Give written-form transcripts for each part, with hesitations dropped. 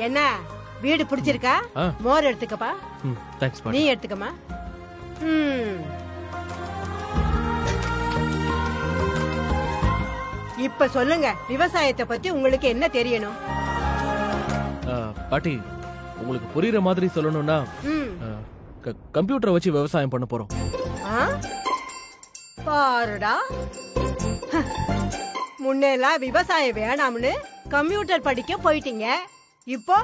என்ன வீடு பிடிச்சிருக்கா? மோர் எடுத்துக்கப்பா. நீ எடுத்துக்கமா. இப்ப சொல்லுங்க, விவசாயத்தை பத்தி உங்களுக்கு என்ன தெரியணும்? பாட்டி, உங்களுக்கு புரியுற மாதிரி சொல்லணும்னா கம்ப்யூட்டரை வச்சு விவசாயம் பண்ண போறோம். பாருடா, முன்னெல்லாம் விவசாயம் வேணாம்னு கம்ப்யூட்டர் படிக்க போயிட்டீங்க. இப்போ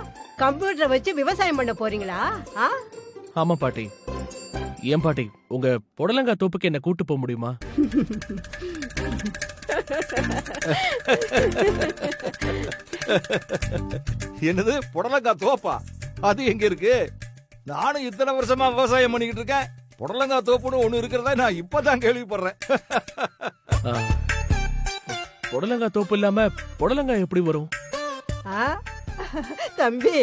கம்ப்யூட்டர் வச்சு விவசாயம் பண்ண போறீங்களா? ஆமா பாட்டி. ஏன் பாட்டி, உங்க புடலங்காய் தோப்புக்கு என்ன கூட்டு போக முடியுமா? என்னது புடலங்காய் தோப்பா? அது எங்க இருக்கு? நானும் இத்தனை வருஷமா விவசாயம் பண்ணிக்கிட்டு இருக்கேன். புடலங்காய் தோப்புன்னு ஒண்ணு இருக்கிறதா நான் இப்பதான் கேள்விப்படுறேன். புடலங்காய் தோப்பு இல்லாம புடலங்காய் எப்படி வரும்? தம்பி,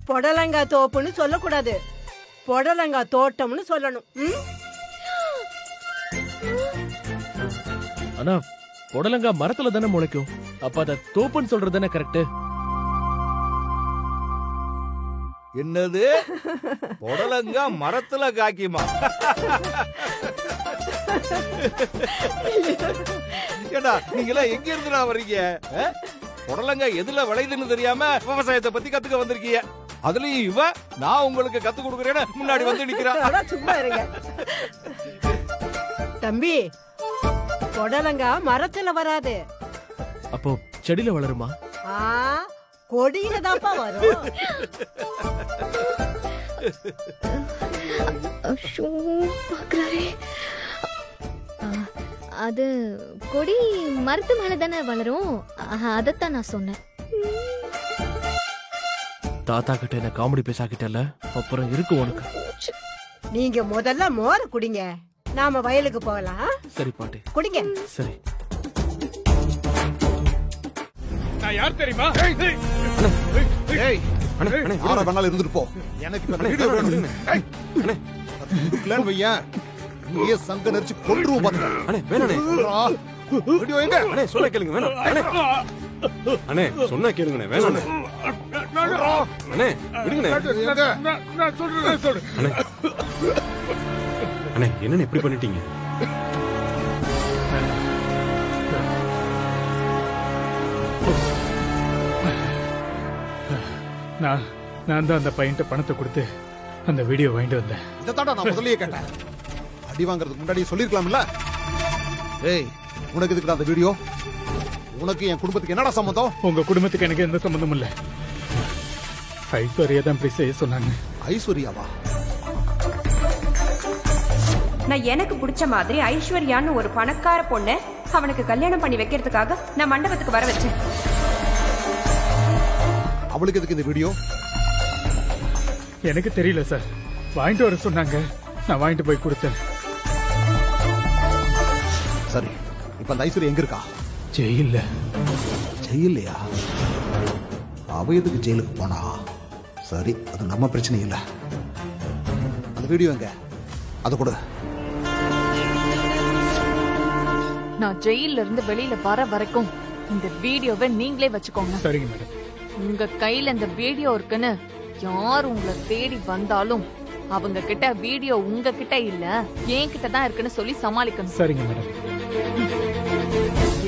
புடலங்காய் தோப்புன்னு சொல்லக்கூடாது, புடலங்காய் தோட்டம்னு சொல்லணும். ஆனா புடலங்காய் மரத்துல தானே முளைக்கும். அப்ப அத தோப்புன்னு சொல்றது தானே கரெக்ட்? என்னது புடலங்காய் மரத்துல காய்க்குமா? ஏடா, நீங்களா எங்க இருந்துடா வர்றீங்க? புடலங்காய் எதுல விளையுதுன்னு தெரியாம விவசாயத்தை பத்தி கத்துக்க வந்திருக்கீங்க. அதுலயும் இவ நான் உங்களுக்கு கத்து கொடுக்கறேன்னு முன்னாடி வந்து நிக்கிறா. சும்மா இருங்க தம்பி, புடலங்காய் மரத்துல வராது. அப்போ செடியில வளருமா? கொடியில தான்ப்பா வரும். அது கொடி மரத்து மேல தானே வளரும், அதத்தான் நான் சொன்னேன். தாத்தா கிட்ட என்ன காமெடி பேசாக்கிட்டல, அப்புறம் இருக்கு உனக்கு. நீங்க முதல்ல மோர் குடிங்க, நாம வயலுக்கு போகலாம். சரி பாட்டி, குடிங்க. சரி. நான் யார் தெரியுமா? யாரா வேணாலும் இருந்துட்டு போ. எனக்கு வீடியோ வேணும். நீயே சங்க நெரிச்சு கொன்றுவோம் பாத்துக்க. வீடியோ எங்க? அண்ணே சொன்னா கேளுங்க. வேணாம் அண்ணே, சொன்னா கேளுங்கண்ணே. வேணாம் அண்ணே, விடுங்கண்ணே. நான் சொல்றேன். அண்ணே, என்னன்னு எப்படி பண்ணிட்டீங்க? நான் தான் அந்த பையன்ட்ட பணத்தை கொடுத்து அந்த வீடியோ வாங்கிட்டு வந்தேன். இதைத்தாண்டா நான் முதல்லயே கேட்டேன். அடி வாங்குறதுக்கு முன்னாடி சொல்லிருக்கலாம்ல. ஏய், உனக்கு எதுக்குடா அந்த வீடியோ? உனக்கு என் குடும்பத்துக்கு என்னடா சம்பந்தம்? உங்க குடும்பத்துக்கு எனக்கு எந்த சம்பந்தமும் இல்ல. ஐஸ்வர்யா தான் இப்படி செய்ய சொன்னாங்க. ஐஸ்வர்யாவா? நான் எனக்கு பிடிச்ச மாதிரி ஐஸ்வர்யான்னு ஒரு பணக்கார பொண்ணு அவனுக்கு கல்யாணம் பண்ணி வைக்கிறதுக்காக நான் மண்டபத்துக்கு வர வச்சேன். அவளுக்கு எதுக்கு இந்த வீடியோ? எனக்கு தெரியல சார், வாங்கிட்டு வர சொன்னாங்க, நான் வாங்கிட்டு போய் கொடுத்தேன். சரி, இப்ப அந்த ஐஸ்வர்யா எங்க இருக்கா? ஜெயில்ல. ஜெயில்லையா? அவ எதுக்கு ஜெயிலுக்கு போனா? சரி, அது நம்ம பிரச்சனை இல்ல. அந்த வீடியோ எங்க? அத கொடு. நான் ஜெயில இருந்து வெளியில வர வரைக்கும் இந்த வீடியோவை நீங்களே வச்சுக்கோங்க. சரிங்க மேடம். உங்க கையில இந்த வீடியோ இருக்குன்னு யார் உங்களை தேடி வந்தாலும் அவங்க கிட்ட வீடியோ உங்க கிட்ட இல்ல என் கிட்ட தான் இருக்குன்னு சொல்லி சமாளிக்கணும். சரிங்க மேடம்.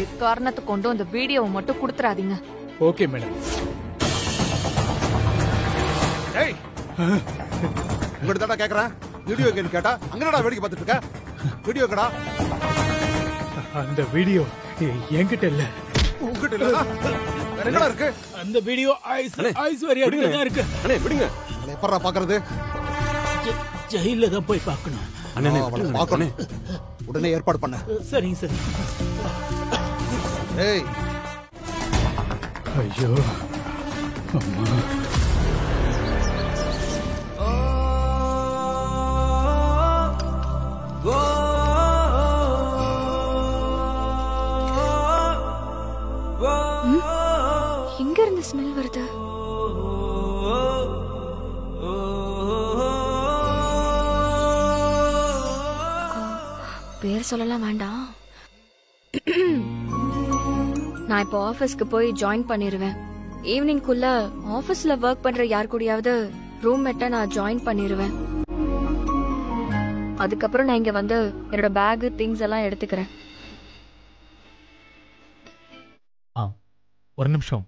எக்காரணத்தை கொண்டும் அந்த வீடியோவை மட்டும் கொடுத்துறாதீங்க. Okay madam. ஏய், உங்ககிட்ட தாடா கேக்குறேன். வீடியோ எங்கன்னு கேட்டா அங்கடா வேடிக்கை பார்த்துட்டு இருக்க. வீடியோ கடா? அந்த வீடியோ என்கிட்ட இல்ல. உங்ககிட்ட இல்ல? வேற எங்கடா இருக்கு? அந்த வீடியோ ஐஸ்வர்யா கிட்ட தான் இருக்கு. அண்ணே விடுங்க. உங்களை எப்பறா பாக்குறது? ஜெயில்ல தான் போய் பார்க்கணும். அண்ணே பார்க்கணும். உடனே ஏற்பாடு பண்ண. சரிங்க சரி. ஏய், ஐயோ அம்மா. எங்க இருந்து ஸ்மெல் வருது? பேர் சொல்லலாம் வேண்டாம். நான் இப்போ ஆபீஸ்க்கு போய் ஜாயின் பண்ணிடுவேன். ஈவினிங்குள்ள ஆபீஸ்ல ஒர்க் பண்ற யார் கூடயாவது ரூம்மேட்டை நான் ஜாயின் பண்ணிடுவேன். அதுக்கப்புறம் நான் இங்க வந்து என்னோட பேக் திங்ஸ் எல்லாம் எடுத்துக்கிறேன். ஒரு நிமிஷம்.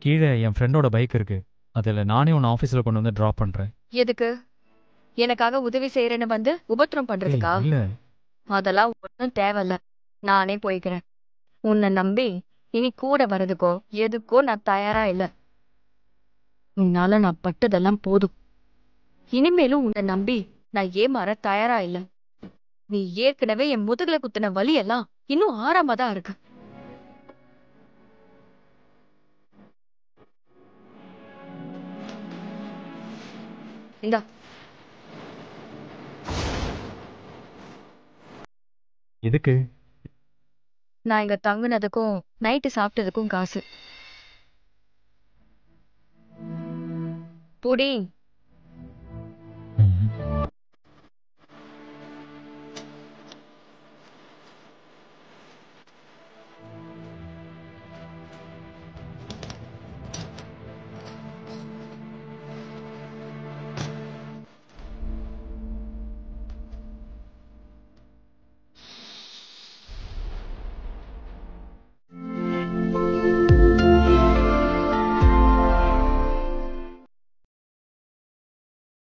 கீழே என் ஃப்ரெண்டோட பைக் இருக்கு. அதில் நானே உன் ஆஃபீஸில் கொண்டு வந்து ட்ராப் பண்ணுறேன். எதுக்கு? எனக்காக உதவி செய்யறேன்னு வந்து உபத்திரம் பண்றதுக்கா? இல்லை, அதெல்லாம் ஒன்றும் தேவையில்ல. நானே போய்க்கிறேன். உன்னை நம்பி இனி கூட வர்றதுக்கோ எதுக்கோ நான் தயாரா இல்லை. உன்னால நான் பட்டதெல்லாம் போதும். இனிமேலும் உன்னை நம்பி நான் ஏமாற தயாரா இல்லை. நீ ஏற்கனவே என் முதுகுல குத்தின வலி எல்லாம் இன்னும் ஆறாம தான் இருக்கு. இந்தா. எதுக்கு? நான் இங்க தங்குனதுக்கும் நைட்டு சாப்பிட்டதுக்கும் காசு. புடி.